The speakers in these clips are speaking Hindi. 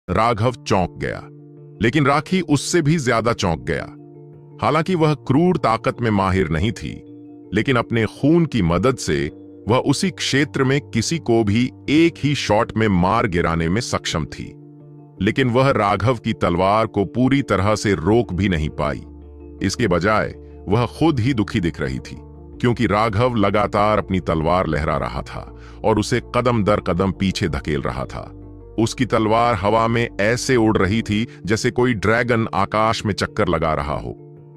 राघव चौंक गया, लेकिन राखी उससे भी ज्यादा चौंक गया। हालांकि वह क्रूर ताकत में माहिर नहीं थी, लेकिन अपने खून की मदद से वह उसी क्षेत्र में किसी को भी एक ही शॉट में मार गिराने में सक्षम थी। लेकिन वह राघव की तलवार को पूरी तरह से रोक भी नहीं पाई। इसके बजाय वह खुद ही दुखी दिख रही थी, क्योंकि राघव लगातार अपनी तलवार लहरा रहा था और उसे कदम दर कदम पीछे धकेल रहा था। उसकी तलवार हवा में ऐसे उड़ रही थी जैसे कोई ड्रैगन आकाश में चक्कर लगा रहा हो।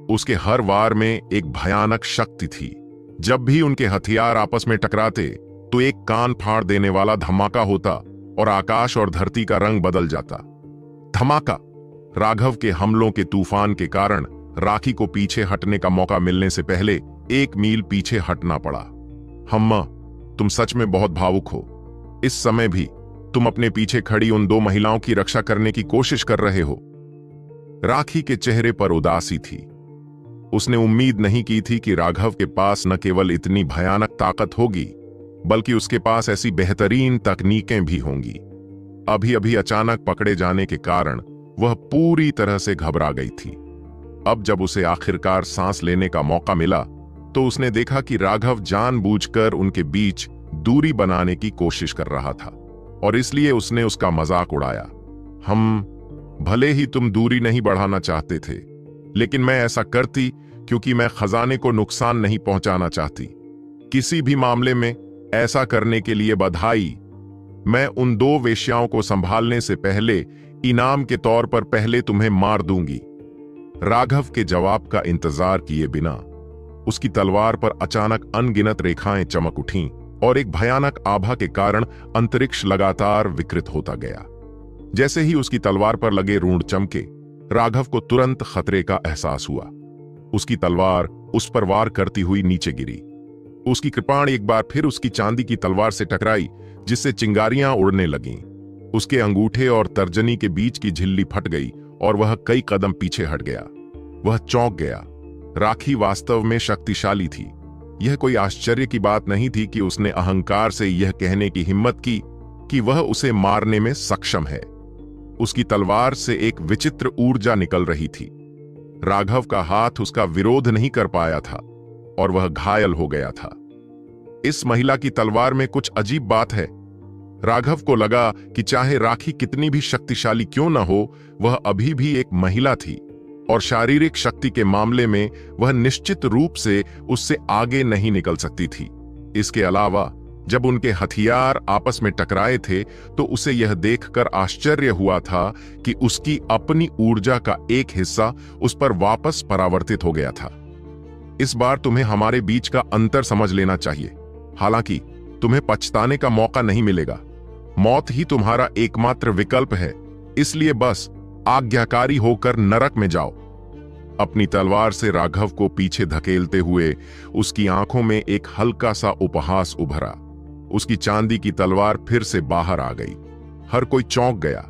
उसके हर वार में एक भयानक शक्ति थी। जब भी उनके हथियार आपस में टकराते तो एक कान फाड़ देने वाला धमाका होता और आकाश और धरती का रंग बदल जाता। धमाका! राघव के हमलों के तूफान के कारण राखी को पीछे हटने का मौका मिलने से पहले 1 मील पीछे हटना पड़ा। हम्मा, तुम सच में बहुत भावुक हो। इस समय भी तुम अपने पीछे खड़ी उन 2 महिलाओं की रक्षा करने की कोशिश कर रहे हो। राखी के चेहरे पर उदासी थी। उसने उम्मीद नहीं की थी कि राघव के पास न केवल इतनी भयानक ताकत होगी, बल्कि उसके पास ऐसी बेहतरीन तकनीकें भी होंगी। अभी अभी अचानक पकड़े जाने के कारण वह पूरी तरह से घबरा गई थी। अब जब उसे आखिरकार सांस लेने का मौका मिला तो उसने देखा कि राघव जानबूझकर उनके बीच दूरी बनाने की कोशिश कर रहा था, और इसलिए उसने उसका मजाक उड़ाया। भले ही तुम दूरी नहीं बढ़ाना चाहते थे, लेकिन मैं ऐसा करती क्योंकि मैं खजाने को नुकसान नहीं पहुंचाना चाहती। किसी भी मामले में ऐसा करने के लिए बधाई। मैं उन 2 वेश्याओं को संभालने से पहले इनाम के तौर पर पहले तुम्हें मार दूंगी। राघव के जवाब का इंतजार किए बिना उसकी तलवार पर अचानक अनगिनत रेखाएं चमक उठीं और एक भयानक आभा के कारण अंतरिक्ष लगातार विकृत होता गया। जैसे ही उसकी तलवार पर लगे रूण चमके, राघव को तुरंत खतरे का एहसास हुआ। उसकी तलवार उस पर वार करती हुई नीचे गिरी। उसकी कृपाण एक बार फिर उसकी चांदी की तलवार से टकराई, जिससे चिंगारियां उड़ने लगीं। उसके अंगूठे और तर्जनी के बीच की झिल्ली फट गई और वह कई कदम पीछे हट गया। वह चौंक गया। राखी वास्तव में शक्तिशाली थी। यह कोई आश्चर्य की बात नहीं थी कि उसने अहंकार से यह कहने की हिम्मत की कि वह उसे मारने में सक्षम है। उसकी तलवार से एक विचित्र ऊर्जा निकल रही थी। राघव का हाथ उसका विरोध नहीं कर पाया था और वह घायल हो गया था। इस महिला की तलवार में कुछ अजीब बात है। राघव को लगा कि चाहे राखी कितनी भी शक्तिशाली क्यों न हो, वह अभी भी एक महिला थी और शारीरिक शक्ति के मामले में वह निश्चित रूप से उससे आगे नहीं निकल सकती थी। इसके अलावा जब उनके हथियार आपस में टकराए थे तो उसे यह देखकर आश्चर्य हुआ था कि उसकी अपनी ऊर्जा का एक हिस्सा उस पर वापस परावर्तित हो गया था। इस बार तुम्हें हमारे बीच का अंतर समझ लेना चाहिए। हालांकि तुम्हें पछताने का मौका नहीं मिलेगा। मौत ही तुम्हारा एकमात्र विकल्प है, इसलिए बस आज्ञाकारी होकर नरक में जाओ। अपनी तलवार से राघव को पीछे धकेलते हुए उसकी आंखों में एक हल्का सा उपहास उभरा। उसकी चांदी की तलवार फिर से बाहर आ गई। हर कोई चौंक गया।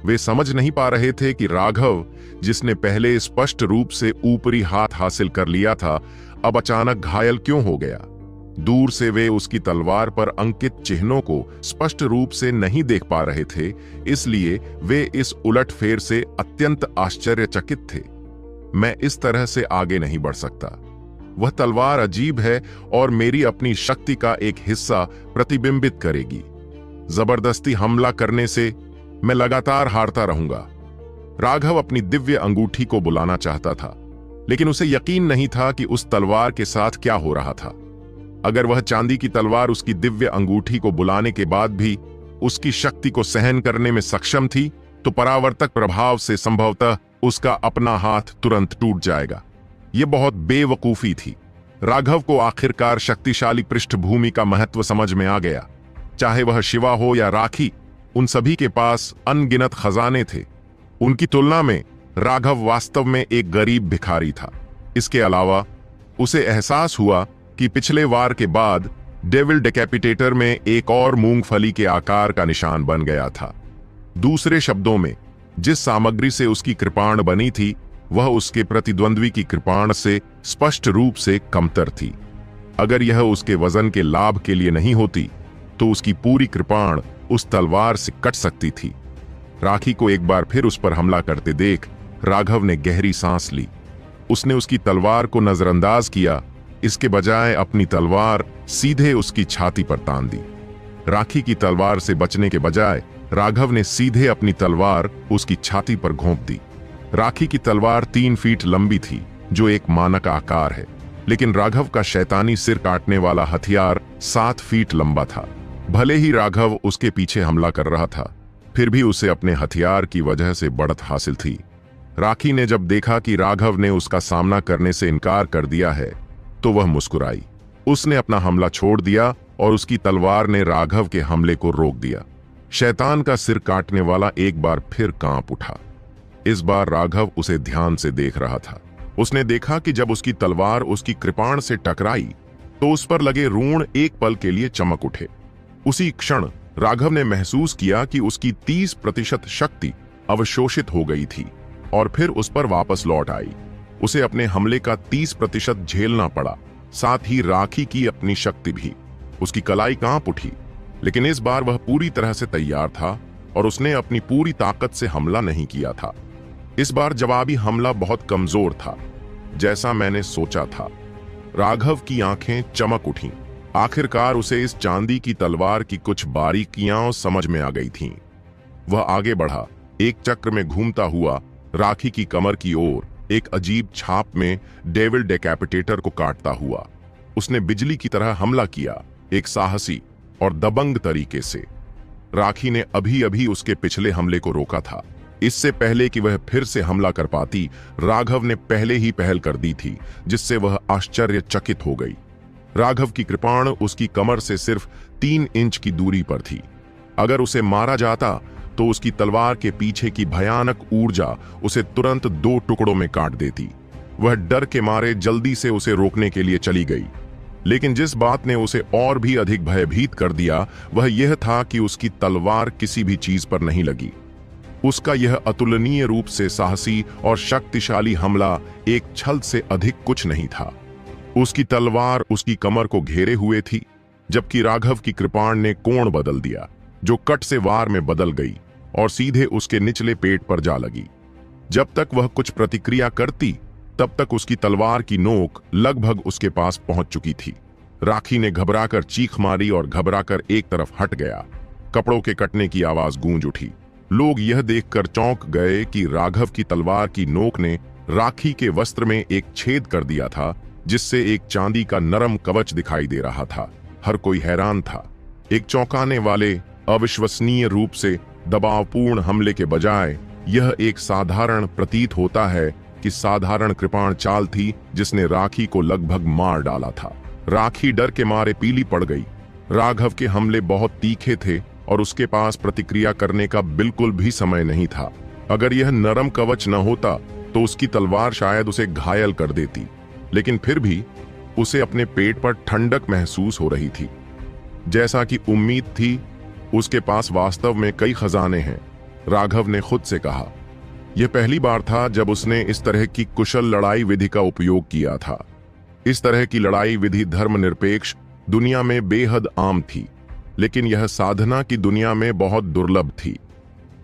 वे समझ नहीं पा रहे थे कि राघव, जिसने पहले स्पष्ट रूप से ऊपरी हाथ हासिल कर लिया था, अब अचानक घायल क्यों हो गया। दूर से वे उसकी तलवार पर अंकित चिन्हों को स्पष्ट रूप से नहीं देख पा रहे थे, इसलिए वे इस उलटफेर से अत्यंत आश्चर्यचकित थे। मैं इस तरह से आगे नहीं बढ़ सकता। वह तलवार अजीब है और मेरी अपनी शक्ति का एक हिस्सा प्रतिबिंबित करेगी। जबरदस्ती हमला करने से मैं लगातार हारता रहूंगा। राघव अपनी दिव्य अंगूठी को बुलाना चाहता था, लेकिन उसे यकीन नहीं था कि उस तलवार के साथ क्या हो रहा था। अगर वह चांदी की तलवार उसकी दिव्य अंगूठी को बुलाने के बाद भी उसकी शक्ति को सहन करने में सक्षम थी, तो परावर्तक प्रभाव से संभवतः उसका अपना हाथ तुरंत टूट जाएगा। यह बहुत बेवकूफी थी। राघव को आखिरकार शक्तिशाली पृष्ठभूमि का महत्व समझ में आ गया। चाहे वह शिवा हो या राखी, उन सभी के पास अनगिनत खजाने थे। उनकी तुलना में राघव वास्तव में एक गरीब भिखारी था। इसके अलावा उसे एहसास हुआ कि पिछले वार के बाद डेविल डेकैपिटेटर में एक और मूंगफली के आकार का निशान बन गया था। दूसरे शब्दों में, जिस सामग्री से उसकी कृपाण बनी थी, वह उसके प्रतिद्वंद्वी की कृपाण से स्पष्ट रूप से कमतर थी। अगर यह उसके वजन के लाभ के लिए नहीं होती, तो उसकी पूरी कृपाण उस तलवार से कट सकती थी। राखी को एक बार फिर उस पर हमला करते देख राघव ने गहरी सांस ली। उसने उसकी तलवार को नजरअंदाज किया, इसके बजाय अपनी तलवार सीधे उसकी छाती पर तान दी। राखी की तलवार से बचने के बजाय राघव ने सीधे अपनी तलवार उसकी छाती पर घोंप दी। राखी की तलवार 3 फीट लंबी थी, जो एक मानक आकार है, लेकिन राघव का शैतानी सिर काटने वाला हथियार 7 फीट लंबा था। भले ही राघव उसके पीछे हमला कर रहा था, फिर भी उसे अपने हथियार की वजह से बढ़त हासिल थी। राखी ने जब देखा कि राघव ने उसका सामना करने से इनकार कर दिया है, तो वह मुस्कुराई। उसने अपना हमला छोड़ दिया और उसकी तलवार ने राघव के हमले को रोक दिया। शैतान का सिर काटने वाला एक बार फिर कांप उठा। इस बार राघव उसे ध्यान से देख रहा था। उसने देखा कि जब उसकी तलवार उसकी कृपाण से टकराई तो उस पर लगे रूण एक पल के लिए चमक उठे। उसी क्षण राघव ने महसूस किया कि उसकी 30% शक्ति अवशोषित हो गई थी और फिर उस पर वापस लौट आई। उसे अपने हमले का 30% झेलना पड़ा, साथ ही राखी की अपनी शक्ति भी। उसकी कलाई कांप उठी, लेकिन इस बार वह पूरी तरह से तैयार था और उसने अपनी पूरी ताकत से हमला नहीं किया था। इस बार जवाबी हमला बहुत कमजोर था, जैसा मैंने सोचा था। राघव की आंखें चमक उठीं। आखिरकार उसे इस चांदी की तलवार की कुछ बारीकियां समझ में आ गई थीं। वह आगे बढ़ा, एक चक्र में घूमता हुआ राखी की कमर की ओर एक अजीब छाप में डेविल डेकैपिटेटर को काटता हुआ। उसने बिजली की तरह हमला किया, एक साहसी और दबंग तरीके से। राखी ने अभी अभी उसके पिछले हमले को रोका था। इससे पहले कि वह फिर से हमला कर पाती, राघव ने पहले ही पहल कर दी थी, जिससे वह आश्चर्यचकित हो गई। राघव की कृपाण उसकी कमर से सिर्फ 3 इंच की दूरी पर थी। अगर उसे मारा जाता तो उसकी तलवार के पीछे की भयानक ऊर्जा उसे तुरंत 2 टुकड़ों में काट देती। वह डर के मारे जल्दी से उसे रोकने के लिए चली गई, लेकिन जिस बात ने उसे और भी अधिक भयभीत कर दिया वह यह था कि उसकी तलवार किसी भी चीज पर नहीं लगी। उसका यह अतुलनीय रूप से साहसी और शक्तिशाली हमला एक छल से अधिक कुछ नहीं था। उसकी तलवार उसकी कमर को घेरे हुए थी, जबकि राघव की कृपाण ने कोण बदल दिया, जो कट से वार में बदल गई और सीधे उसके निचले पेट पर जा लगी। जब तक वह कुछ प्रतिक्रिया करती, तब तक उसकी तलवार की नोक लगभग उसके पास पहुंच चुकी थी। राखी ने घबराकर चीख मारी और घबराकर एक तरफ हट गया। कपड़ों के कटने की आवाज गूंज उठी। लोग यह देखकर चौंक गए कि राघव की तलवार की नोक ने राखी के वस्त्र में एक छेद कर दिया था, जिससे एक चांदी का नरम कवच दिखाई दे रहा था। हर कोई हैरान था। एक चौंकाने वाले अविश्वसनीय रूप से दबावपूर्ण हमले के बजाय यह एक साधारण प्रतीत होता है कि साधारण कृपाण चाल थी जिसने राखी को लगभग मार डाला था। राखी डर के मारे पीली पड़ गई। राघव के हमले बहुत तीखे थे और उसके पास प्रतिक्रिया करने का बिल्कुल भी समय नहीं था। अगर यह नरम कवच न होता तो उसकी तलवार शायद उसे घायल कर देती, लेकिन फिर भी उसे अपने पेट पर ठंडक महसूस हो रही थी। जैसा कि उम्मीद थी, उसके पास वास्तव में कई खजाने हैं, राघव ने खुद से कहा। यह पहली बार था जब उसने इस तरह की कुशल लड़ाई विधि का उपयोग किया था। इस तरह की लड़ाई विधि धर्मनिरपेक्ष दुनिया में बेहद आम थी, लेकिन यह साधना की दुनिया में बहुत दुर्लभ थी।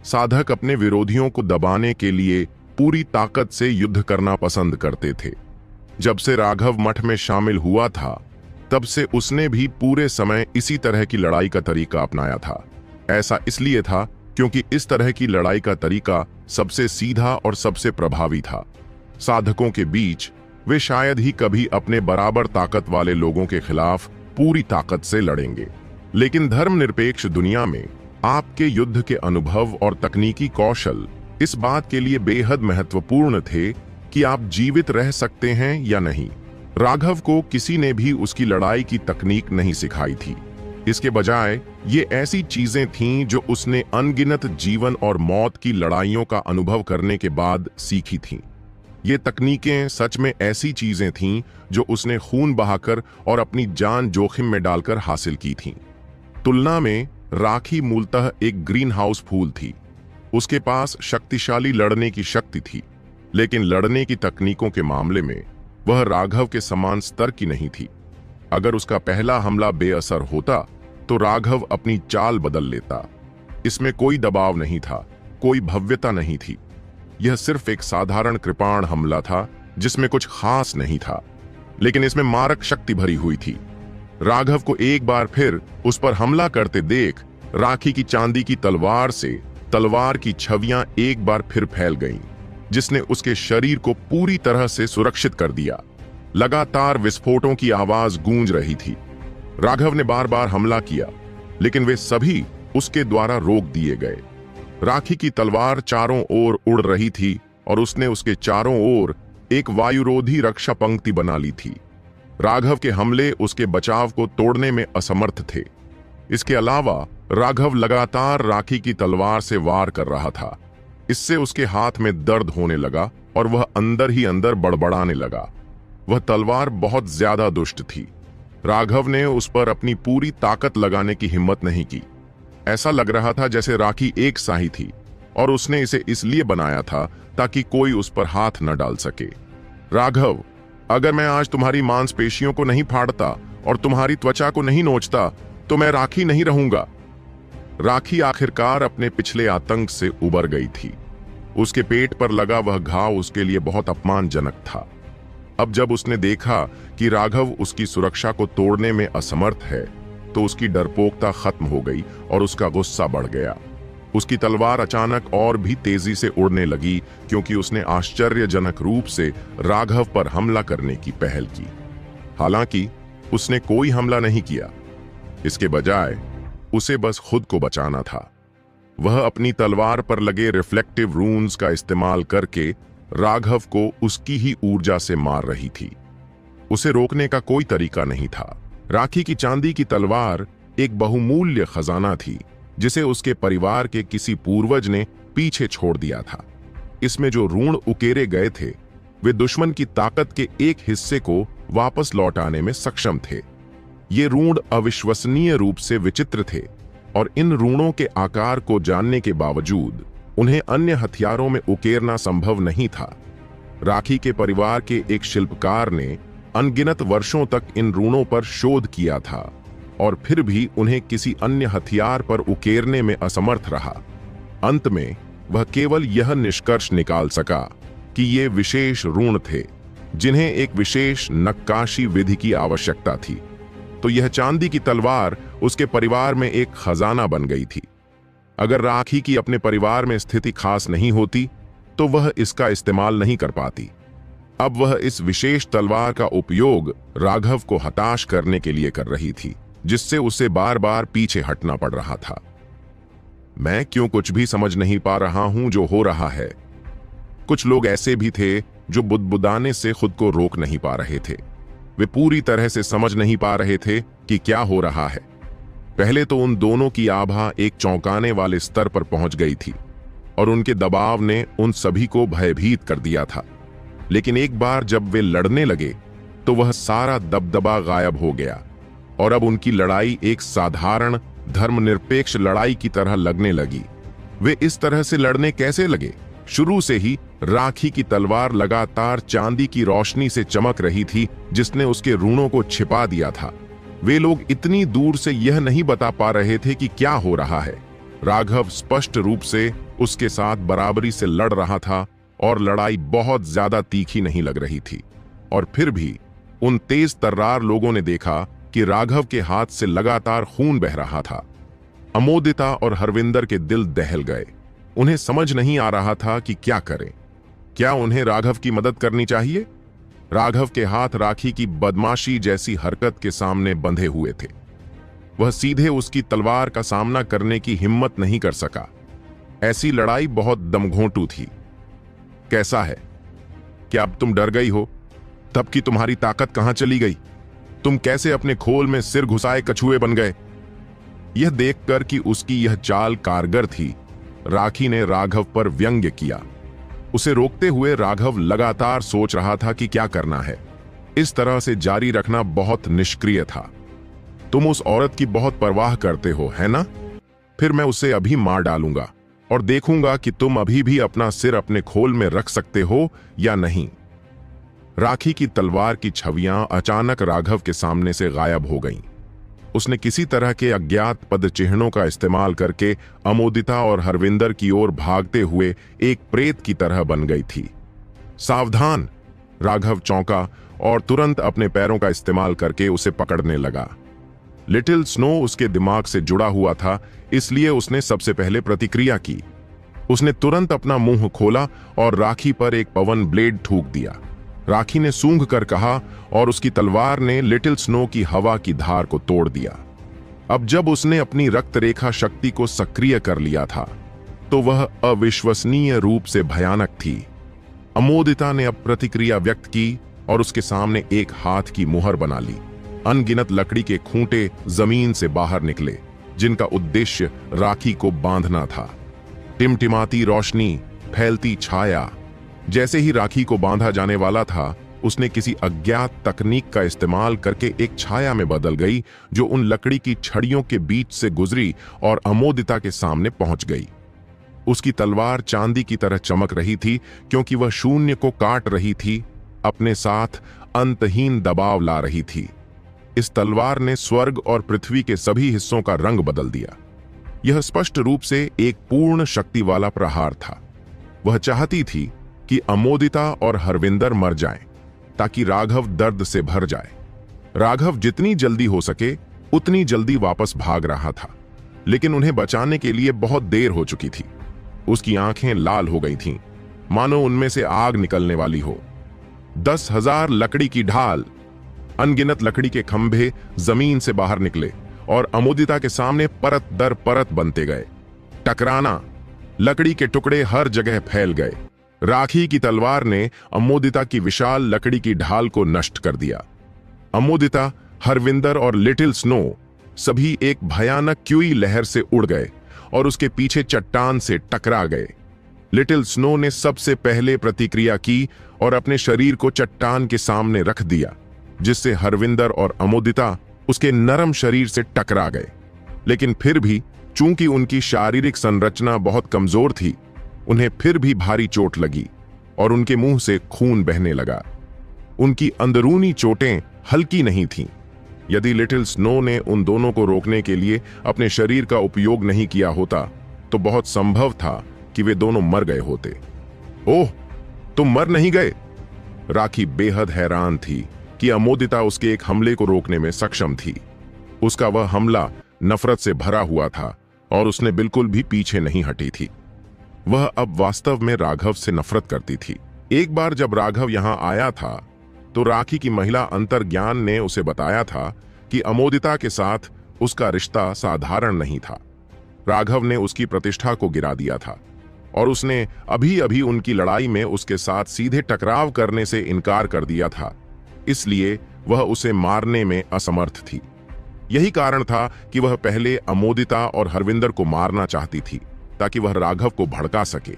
साधक अपने विरोधियों को दबाने के लिए पूरी ताकत से युद्ध करना पसंद करते थे। जब से राघव मठ में शामिल हुआ था, तब से उसने भी पूरे समय इसी तरह की लड़ाई का तरीका अपनाया था। ऐसा इसलिए था क्योंकि इस तरह की लड़ाई का तरीका सबसे सीधा और सबसे प्रभावी था। साधकों के बीच वे शायद ही कभी अपने बराबर ताकत वाले लोगों के खिलाफ पूरी ताकत से लड़ेंगे, लेकिन धर्मनिरपेक्ष दुनिया में आपके युद्ध के अनुभव और तकनीकी कौशल इस बात के लिए बेहद महत्वपूर्ण थे कि आप जीवित रह सकते हैं या नहीं। राघव को किसी ने भी उसकी लड़ाई की तकनीक नहीं सिखाई थी। इसके बजाय ये ऐसी चीजें थीं जो उसने अनगिनत जीवन और मौत की लड़ाइयों का अनुभव करने के बाद सीखी थीं। ये तकनीकें सच में ऐसी चीजें थीं जो उसने खून बहाकर और अपनी जान जोखिम में डालकर हासिल की थीं। तुलना में राखी मूलतः एक ग्रीन हाउस फूल थी। उसके पास शक्तिशाली लड़ने की शक्ति थी, लेकिन लड़ने की तकनीकों के मामले में वह राघव के समान स्तर की नहीं थी। अगर उसका पहला हमला बेअसर होता तो राघव अपनी चाल बदल लेता। इसमें कोई दबाव नहीं था, कोई भव्यता नहीं थी। यह सिर्फ एक साधारण कृपाण हमला था जिसमें कुछ खास नहीं था, लेकिन इसमें मारक शक्ति भरी हुई थी। राघव को एक बार फिर उस पर हमला करते देख राखी की चांदी की तलवार से तलवार की छवियां एक बार फिर फैल गईं, जिसने उसके शरीर को पूरी तरह से सुरक्षित कर दिया। लगातार विस्फोटों की आवाज गूंज रही थी। राघव ने बार बार हमला किया, लेकिन वे सभी उसके द्वारा रोक दिए गए। राखी की तलवार चारों ओर उड़ रही थी और उसने उसके चारों ओर एक वायुरोधी रक्षा पंक्ति बना ली थी। राघव के हमले उसके बचाव को तोड़ने में असमर्थ थे। इसके अलावा राघव लगातार राखी की तलवार से वार कर रहा था। इससे उसके हाथ में दर्द होने लगा और वह अंदर ही अंदर बड़बड़ाने लगा। वह तलवार बहुत ज्यादा दुष्ट थी। राघव ने उस पर अपनी पूरी ताकत लगाने की हिम्मत नहीं की। ऐसा लग रहा था जैसे राखी एक साही थी और उसने इसे इसलिए बनाया था ताकि कोई उस पर हाथ न डाल सके। राघव, अगर मैं आज तुम्हारी मांसपेशियों को नहीं फाड़ता और तुम्हारी त्वचा को नहीं नोचता तो मैं राखी नहीं रहूंगा। राखी आखिरकार अपने पिछले आतंक से उबर गई थी। उसके पेट पर लगा वह घाव उसके लिए बहुत अपमानजनक था। अब जब उसने देखा कि राघव उसकी सुरक्षा को तोड़ने में असमर्थ है, तो उसकी डरपोकता खत्म हो गई और उसका गुस्सा बढ़ गया। उसकी तलवार अचानक और भी तेजी से उड़ने लगी, क्योंकि उसने आश्चर्यजनक रूप से राघव पर हमला करने की पहल की। हालांकि उसने कोई हमला नहीं किया। इसके बजाय उसे बस खुद को बचाना था। वह अपनी तलवार पर लगे रिफ्लेक्टिव रून्स का इस्तेमाल करके राघव को उसकी ही ऊर्जा से मार रही थी। उसे रोकने का कोई तरीका नहीं था। राखी की चांदी की तलवार एक बहुमूल्य खजाना थी, जिसे उसके परिवार के किसी पूर्वज ने पीछे छोड़ दिया था। इसमें जो ऋण उकेरे गए थे, वे दुश्मन की ताकत के एक हिस्से को वापस लौटाने में सक्षम थे। ये ऋण अविश्वसनीय रूप से विचित्र थे और इन ऋणों के आकार को जानने के बावजूद उन्हें अन्य हथियारों में उकेरना संभव नहीं था। राखी के परिवार के एक शिल्पकार ने अनगिनत वर्षों तक इन ऋणों पर शोध किया था और फिर भी उन्हें किसी अन्य हथियार पर उकेरने में असमर्थ रहा। अंत में वह केवल यह निष्कर्ष निकाल सका कि ये विशेष ऋण थे, जिन्हें एक विशेष नक्काशी विधि की आवश्यकता थी। तो यह चांदी की तलवार उसके परिवार में एक खजाना बन गई थी। अगर राखी की अपने परिवार में स्थिति खास नहीं होती, तो वह इसका इस्तेमाल नहीं कर पाती। अब वह इस विशेष तलवार का उपयोग राघव को हताश करने के लिए कर रही थी, जिससे उसे बार बार पीछे हटना पड़ रहा था। मैं क्यों कुछ भी समझ नहीं पा रहा हूं जो हो रहा है। कुछ लोग ऐसे भी थे जो बुदबुदाने से खुद को रोक नहीं पा रहे थे। वे पूरी तरह से समझ नहीं पा रहे थे कि क्या हो रहा है। पहले तो उन दोनों की आभा एक चौंकाने वाले स्तर पर पहुंच गई थी और उनके दबाव ने उन सभी को भयभीत कर दिया था। लेकिन एक बार जब वे लड़ने लगे तो वह सारा दबदबा गायब हो गया और अब उनकी लड़ाई एक साधारण धर्मनिरपेक्ष लड़ाई की तरह लगने लगी। वे इस तरह से लड़ने कैसे लगे? शुरू से ही राखी की तलवार लगातार चांदी की रोशनी से चमक रही थी, जिसने उसके ऋणों को छिपा दिया था। वे लोग इतनी दूर से यह नहीं बता पा रहे थे कि क्या हो रहा है। राघव स्पष्ट रूप से उसके साथ बराबरी से लड़ रहा था और लड़ाई बहुत ज्यादा तीखी नहीं लग रही थी। और फिर भी उन तेज तर्रार लोगों ने देखा कि राघव के हाथ से लगातार खून बह रहा था। अमोदिता और हरविंदर के दिल दहल गए। उन्हें समझ नहीं आ रहा था कि क्या करें। क्या उन्हें राघव की मदद करनी चाहिए? राघव के हाथ राखी की बदमाशी जैसी हरकत के सामने बंधे हुए थे। वह सीधे उसकी तलवार का सामना करने की हिम्मत नहीं कर सका। ऐसी लड़ाई बहुत दमघोंटू थी। कैसा है? क्या अब तुम डर गई हो? तब की तुम्हारी ताकत कहां चली गई? तुम कैसे अपने खोल में सिर घुसाए कछुए बन गए? यह देखकर कि उसकी यह चाल कारगर थी, राखी ने राघव पर व्यंग्य किया। उसे रोकते हुए राघव लगातार सोच रहा था कि क्या करना है। इस तरह से जारी रखना बहुत निष्क्रिय था। तुम उस औरत की बहुत परवाह करते हो, है ना? फिर मैं उसे अभी मार डालूंगा और देखूंगा कि तुम अभी भी अपना सिर अपने खोल में रख सकते हो या नहीं। राखी की तलवार की छवियां अचानक राघव के सामने से गायब हो गईं। उसने किसी तरह के अज्ञात पद चिन्हों का इस्तेमाल करके अमोदिता और हरविंदर की ओर भागते हुए एक प्रेत की तरह बन गई थी। सावधान! राघव चौंका और तुरंत अपने पैरों का इस्तेमाल करके उसे पकड़ने लगा। लिटिल स्नो उसके दिमाग से जुड़ा हुआ था, इसलिए उसने सबसे पहले प्रतिक्रिया की। उसने तुरंत अपना मुंह खोला और राखी पर एक पवन ब्लेड थूक दिया। राखी ने सूंघ कर कहा और उसकी तलवार ने लिटिल स्नो की हवा की धार को तोड़ दिया। अब जब उसने अपनी रक्त रेखा शक्ति को सक्रिय कर लिया था तो वह अविश्वसनीय रूप से भयानक थी। अमोदिता ने अब प्रतिक्रिया व्यक्त की और उसके सामने एक हाथ की मुहर बना ली। अनगिनत लकड़ी के खूंटे जमीन से बाहर निकले, जिनका उद्देश्य राखी को बांधना था। टिमटिमाती रोशनी, फैलती छाया। जैसे ही राखी को बांधा जाने वाला था, उसने किसी अज्ञात तकनीक का इस्तेमाल करके एक छाया में बदल गई, जो उन लकड़ी की छड़ियों के बीच से गुजरी और अमोदिता के सामने पहुंच गई। उसकी तलवार चांदी की तरह चमक रही थी, क्योंकि वह शून्य को काट रही थी, अपने साथ अंतहीन दबाव ला रही थी। इस तलवार ने स्वर्ग और पृथ्वी के सभी हिस्सों का रंग बदल दिया। यह स्पष्ट रूप से एक पूर्ण शक्ति वाला प्रहार था। वह चाहती थी कि अमोदिता और हरविंदर मर जाएं, ताकि राघव दर्द से भर जाए। राघव जितनी जल्दी हो सके उतनी जल्दी वापस भाग रहा था, लेकिन उन्हें बचाने के लिए बहुत देर हो चुकी थी। उसकी आंखें लाल हो गई थीं, मानो उनमें से आग निकलने वाली हो। 10,000 लकड़ी की ढाल, अनगिनत लकड़ी के खंभे जमीन से बाहर निकले और अमोदिता के सामने परत दर परत बनते गए। टकराना, लकड़ी के टुकड़े हर जगह फैल गए। राखी की तलवार ने अमोदिता की विशाल लकड़ी की ढाल को नष्ट कर दिया। अमोदिता, हरविंदर और लिटिल स्नो सभी एक भयानक क्यूई लहर से उड़ गए और उसके पीछे चट्टान से टकरा गए। लिटिल स्नो ने सबसे पहले प्रतिक्रिया की और अपने शरीर को चट्टान के सामने रख दिया, जिससे हरविंदर और अमोदिता उसके नरम शरीर से टकरा गए। लेकिन फिर भी, चूंकि उनकी शारीरिक संरचना बहुत कमजोर थी, उन्हें फिर भी भारी चोट लगी और उनके मुंह से खून बहने लगा। उनकी अंदरूनी चोटें हल्की नहीं थीं। यदि लिटिल स्नो ने उन दोनों को रोकने के लिए अपने शरीर का उपयोग नहीं किया होता, तो बहुत संभव था कि वे दोनों मर गए होते। ओह, तुम मर नहीं गए? राखी बेहद हैरान थी कि अमोदिता उसके एक हमले को रोकने में सक्षम थी। उसका वह हमला नफरत से भरा हुआ था और उसने बिल्कुल भी पीछे नहीं हटी थी। वह अब वास्तव में राघव से नफरत करती थी। एक बार जब राघव यहां आया था, तो राखी की महिला अंतर्ज्ञान ने उसे बताया था कि अमोदिता के साथ उसका रिश्ता साधारण नहीं था। राघव ने उसकी प्रतिष्ठा को गिरा दिया था और उसने अभी अभी उनकी लड़ाई में उसके साथ सीधे टकराव करने से इनकार कर दिया था, इसलिए वह उसे मारने में असमर्थ थी। यही कारण था कि वह पहले अमोदिता और हरविंदर को मारना चाहती थी, ताकि वह राघव को भड़का सके।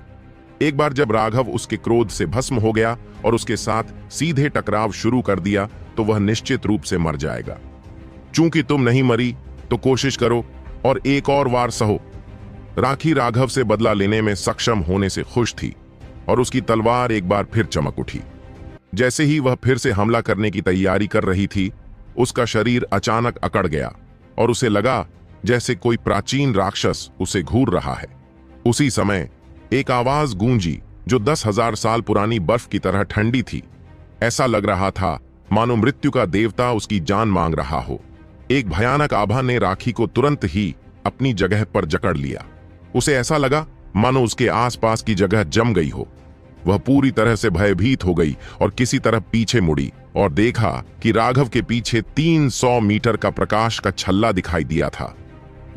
एक बार जब राघव उसके क्रोध से भस्म हो गया और उसके साथ सीधे टकराव शुरू कर दिया, तो वह निश्चित रूप से मर जाएगा। चूंकि तुम नहीं मरी, तो कोशिश करो और एक और वार सहो। राखी राघव से बदला लेने में सक्षम होने से खुश थी और उसकी तलवार एक बार फिर चमक उठी। जैसे ही वह फिर से हमला करने की तैयारी कर रही थी, उसका शरीर अचानक अकड़ गया और उसे लगा जैसे कोई प्राचीन राक्षस उसे घूर रहा है। उसी समय एक आवाज गूंजी, जो 10,000 साल पुरानी बर्फ की तरह ठंडी थी। ऐसा लग रहा था मानो मृत्यु का देवता उसकी जान मांग रहा हो। एक भयानक आभा ने राखी को तुरंत ही अपनी जगह पर जकड़ लिया। उसे ऐसा लगा मानो उसके आसपास की जगह जम गई हो। वह पूरी तरह से भयभीत हो गई और किसी तरह पीछे मुड़ी और देखा कि राघव के पीछे 300 मीटर का प्रकाश का छल्ला दिखाई दिया था।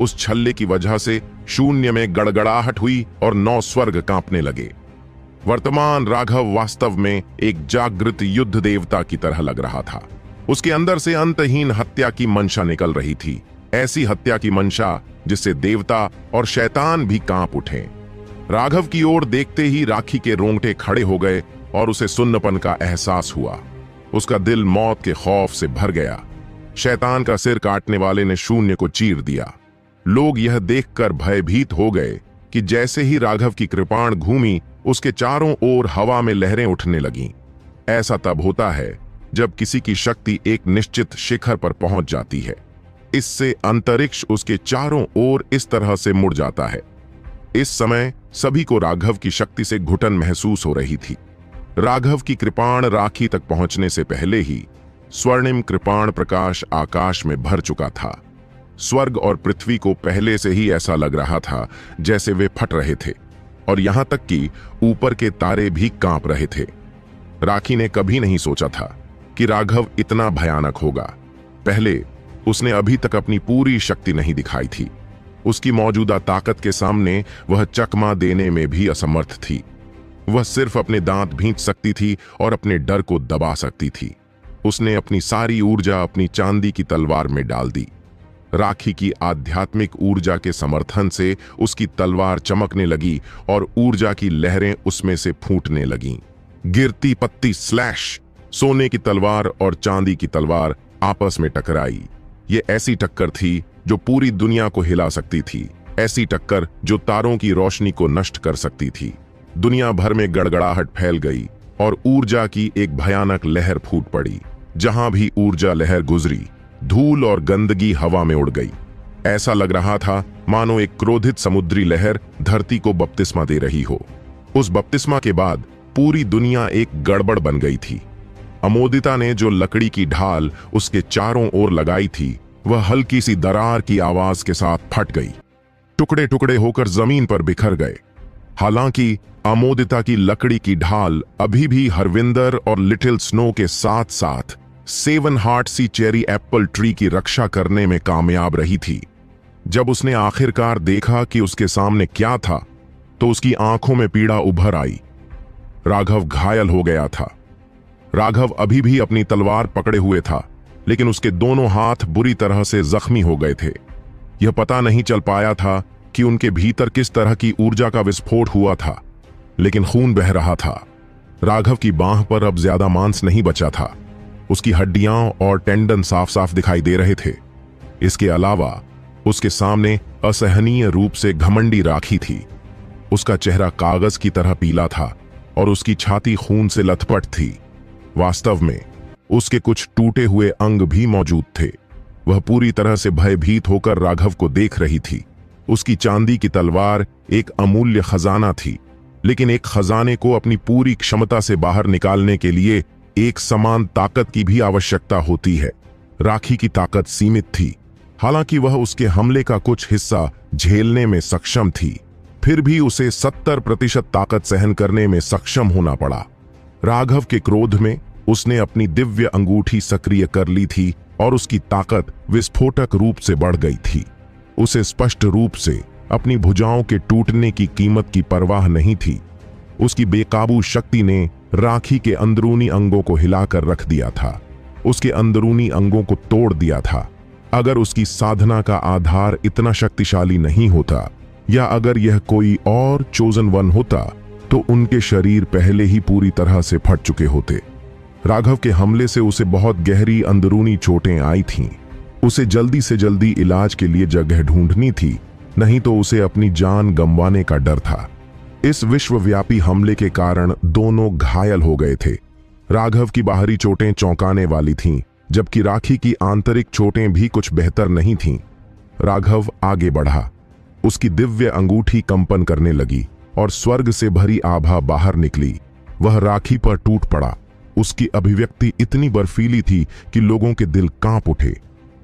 उस छल्ले की वजह से शून्य में गड़गड़ाहट हुई और 9 स्वर्ग कांपने लगे। वर्तमान राघव वास्तव में एक जागृत युद्ध देवता की तरह लग रहा था। उसके अंदर से अंतहीन हत्या की मंशा निकल रही थी, ऐसी हत्या की मंशा जिससे देवता और शैतान भी कांप उठे। राघव की ओर देखते ही राखी के रोंगटे खड़े हो गए और उसे सुन्नपन का एहसास हुआ। उसका दिल मौत के खौफ से भर गया। शैतान का सिर काटने वाले ने शून्य को चीर दिया। लोग यह देखकर भयभीत हो गए कि जैसे ही राघव की कृपाण घूमी, उसके चारों ओर हवा में लहरें उठने लगीं। ऐसा तब होता है जब किसी की शक्ति एक निश्चित शिखर पर पहुंच जाती है। इससे अंतरिक्ष उसके चारों ओर इस तरह से मुड़ जाता है। इस समय सभी को राघव की शक्ति से घुटन महसूस हो रही थी। राघव की कृपाण राखी तक पहुंचने से पहले ही स्वर्णिम कृपाण प्रकाश आकाश में भर चुका था। स्वर्ग और पृथ्वी को पहले से ही ऐसा लग रहा था जैसे वे फट रहे थे, और यहां तक कि ऊपर के तारे भी कांप रहे थे। राखी ने कभी नहीं सोचा था कि राघव इतना भयानक होगा। पहले उसने अभी तक अपनी पूरी शक्ति नहीं दिखाई थी। उसकी मौजूदा ताकत के सामने वह चकमा देने में भी असमर्थ थी। वह सिर्फ अपने दांत भींच सकती थी और अपने डर को दबा सकती थी। उसने अपनी सारी ऊर्जा अपनी चांदी की तलवार में डाल दी। राखी की आध्यात्मिक ऊर्जा के समर्थन से उसकी तलवार चमकने लगी और ऊर्जा की लहरें उसमें से फूटने लगीं। गिरती पत्ती स्लैश! सोने की तलवार और चांदी की तलवार आपस में टकराई। ये ऐसी टक्कर थी जो पूरी दुनिया को हिला सकती थी, ऐसी टक्कर जो तारों की रोशनी को नष्ट कर सकती थी। दुनिया भर में गड़गड़ाहट फैल गई और ऊर्जा की एक भयानक लहर फूट पड़ी। जहां भी ऊर्जा लहर गुजरी, धूल और गंदगी हवा में उड़ गई। ऐसा लग रहा था मानो एक क्रोधित समुद्री लहर धरती को बपतिस्मा दे रही हो। उस बपतिस्मा के बाद पूरी दुनिया एक गड़बड़ बन गई थी। अमोदिता ने जो लकड़ी की ढाल उसके चारों ओर लगाई थी, वह हल्की सी दरार की आवाज के साथ फट गई। टुकड़े टुकड़े होकर जमीन पर बिखर गए। हालांकि अमोदिता की लकड़ी की ढाल अभी भी हरविंदर और लिटिल स्नो के साथ साथ 7 हार्ट सी चेरी एप्पल ट्री की रक्षा करने में कामयाब रही थी। जब उसने आखिरकार देखा कि उसके सामने क्या था, तो उसकी आंखों में पीड़ा उभर आई। राघव घायल हो गया था। राघव अभी भी अपनी तलवार पकड़े हुए था, लेकिन उसके दोनों हाथ बुरी तरह से जख्मी हो गए थे। यह पता नहीं चल पाया था कि उनके भीतर किस तरह की ऊर्जा का विस्फोट हुआ था, लेकिन खून बह रहा था। राघव की बांह पर अब ज्यादा मांस नहीं बचा था। उसकी हड्डियां और टेंडन साफ साफ दिखाई दे रहे थे। इसके अलावा उसके सामने असहनीय रूप से घमंडी राखी थी। उसका चेहरा कागज की तरह पीला था और उसकी छाती खून से लथपथ थी। वास्तव में उसके कुछ टूटे हुए अंग भी मौजूद थे। वह पूरी तरह से भयभीत होकर राघव को देख रही थी। उसकी चांदी की तलवार एक अमूल्य खजाना थी, लेकिन एक खजाने को अपनी पूरी क्षमता से बाहर निकालने के लिए एक समान ताकत की भी आवश्यकता होती है। राखी की ताकत सीमित थी। हालांकि वह उसके हमले का कुछ हिस्सा झेलने में सक्षम थी, फिर भी उसे 70% ताकत सहन करने में सक्षम होना पड़ा। राघव के क्रोध में उसने अपनी दिव्य अंगूठी सक्रिय कर ली थी और उसकी ताकत विस्फोटक रूप से बढ़ गई थी। उसे स्पष्ट रूप से अपनी भुजाओं के टूटने की कीमत की परवाह नहीं थी। उसकी बेकाबू शक्ति ने राखी के अंदरूनी अंगों को हिलाकर रख दिया था, उसके अंदरूनी अंगों को तोड़ दिया था। अगर उसकी साधना का आधार इतना शक्तिशाली नहीं होता, या अगर यह कोई और चोजन वन होता, तो उनके शरीर पहले ही पूरी तरह से फट चुके होते। राघव के हमले से उसे बहुत गहरी अंदरूनी चोटें आई थीं। उसे जल्दी से जल्दी इलाज के लिए जगह ढूंढनी थी, नहीं तो उसे अपनी जान गंवाने का डर था। इस विश्वव्यापी हमले के कारण दोनों घायल हो गए थे। राघव की बाहरी चोटें चौंकाने वाली थीं, जबकि राखी की आंतरिक चोटें भी कुछ बेहतर नहीं थीं। राघव आगे बढ़ा। उसकी दिव्य अंगूठी कंपन करने लगी और स्वर्ग से भरी आभा बाहर निकली। वह राखी पर टूट पड़ा। उसकी अभिव्यक्ति इतनी बर्फीली थी कि लोगों के दिल कांप उठे।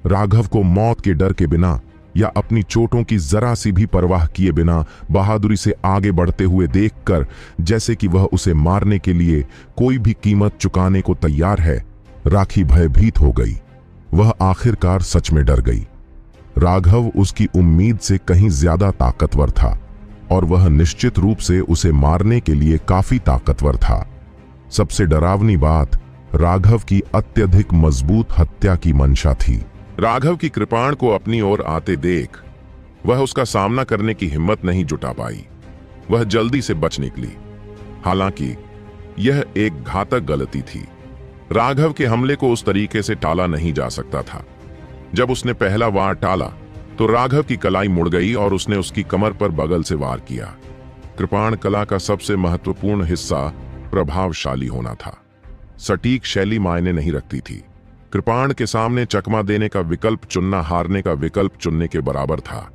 राघव को मौत के डर के बिना या अपनी चोटों की जरा सी भी परवाह किए बिना बहादुरी से आगे बढ़ते हुए देखकर, जैसे कि वह उसे मारने के लिए कोई भी कीमत चुकाने को तैयार है, राखी भयभीत हो गई। वह आखिरकार सच में डर गई। राघव उसकी उम्मीद से कहीं ज्यादा ताकतवर था और वह निश्चित रूप से उसे मारने के लिए काफी ताकतवर था। सबसे डरावनी बात राघव की अत्यधिक मजबूत हत्या की मंशा थी। राघव की कृपाण को अपनी ओर आते देख वह उसका सामना करने की हिम्मत नहीं जुटा पाई। वह जल्दी से बच निकली। हालांकि यह एक घातक गलती थी। राघव के हमले को उस तरीके से टाला नहीं जा सकता था। जब उसने पहला वार टाला तो राघव की कलाई मुड़ गई और उसने उसकी कमर पर बगल से वार किया। कृपाण कला का सबसे महत्वपूर्ण हिस्सा प्रभावशाली होना था। सटीक शैली मायने नहीं रखती थी। कृपाण के सामने चकमा देने का विकल्प चुनना हारने का विकल्प चुनने के बराबर था।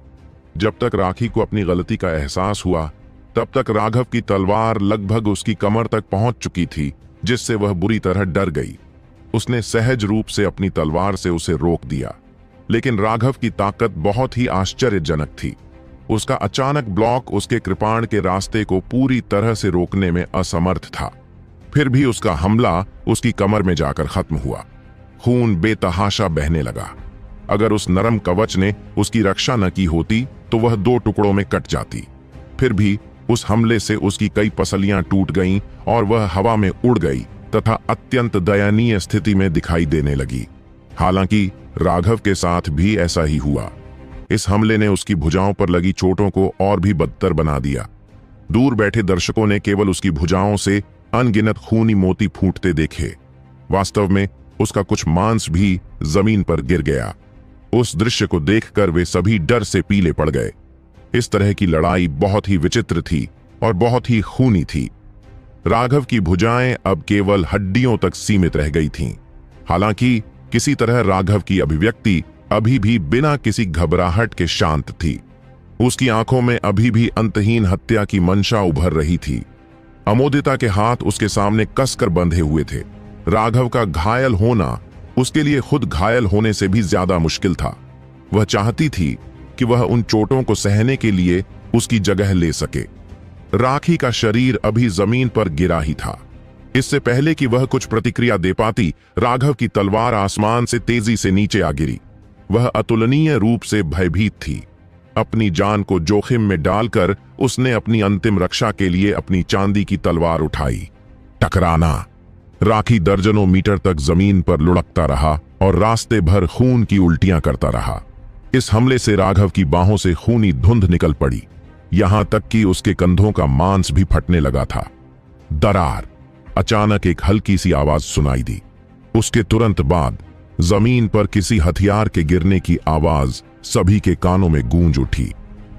जब तक राखी को अपनी गलती का एहसास हुआ तब तक राघव की तलवार लगभग उसकी कमर तक पहुंच चुकी थी, जिससे वह बुरी तरह डर गई। उसने सहज रूप से अपनी तलवार से उसे रोक दिया, लेकिन राघव की ताकत बहुत ही आश्चर्यजनक थी। उसका अचानक ब्लॉक उसके कृपाण के रास्ते को पूरी तरह से रोकने में असमर्थ था। फिर भी उसका हमला उसकी कमर में जाकर खत्म हुआ। खून बेतहाशा बहने लगा। अगर उस नरम कवच ने उसकी रक्षा न की होती तो वह 2 टुकड़ों में कट जाती। फिर भी उस हमले से उसकी कई पसलियां टूट गईं और वह हवा में उड़ गई तथा अत्यंत दयनीय स्थिति में दिखाई देने लगी। हालांकि राघव के साथ भी ऐसा ही हुआ। इस हमले ने उसकी भुजाओं पर लगी चोटों को और भी बदतर बना दिया। दूर बैठे दर्शकों ने केवल उसकी भुजाओं से अनगिनत खूनी मोती फूटते देखे। वास्तव में उसका कुछ मांस भी जमीन पर गिर गया। उस दृश्य को देखकर वे सभी डर से पीले पड़ गए। इस तरह की लड़ाई बहुत ही विचित्र थी और बहुत ही खूनी थी। राघव की भुजाएं अब केवल हड्डियों तक सीमित रह गई थीं। हालांकि किसी तरह राघव की अभिव्यक्ति अभी भी बिना किसी घबराहट के शांत थी। उसकी आंखों में अभी भी अंतहीन हत्या की मंशा उभर रही थी। अमोदिता के हाथ उसके सामने कसकर बंधे हुए थे। राघव का घायल होना उसके लिए खुद घायल होने से भी ज्यादा मुश्किल था। वह चाहती थी कि वह उन चोटों को सहने के लिए उसकी जगह ले सके। राखी का शरीर अभी जमीन पर गिरा ही था। इससे पहले कि वह कुछ प्रतिक्रिया दे पाती, राघव की तलवार आसमान से तेजी से नीचे आ गिरी। वह अतुलनीय रूप से भयभीत थी। अपनी जान को जोखिम में डालकर उसने अपनी अंतिम रक्षा के लिए अपनी चांदी की तलवार उठाई। टकराना। राखी दर्जनों मीटर तक जमीन पर लुढ़कता रहा और रास्ते भर खून की उल्टियां करता रहा। इस हमले से राघव की बाहों से खूनी धुंध निकल पड़ी, यहां तक कि उसके कंधों का मांस भी फटने लगा था। दरार। अचानक एक हल्की सी आवाज सुनाई दी। उसके तुरंत बाद जमीन पर किसी हथियार के गिरने की आवाज सभी के कानों में गूंज उठी।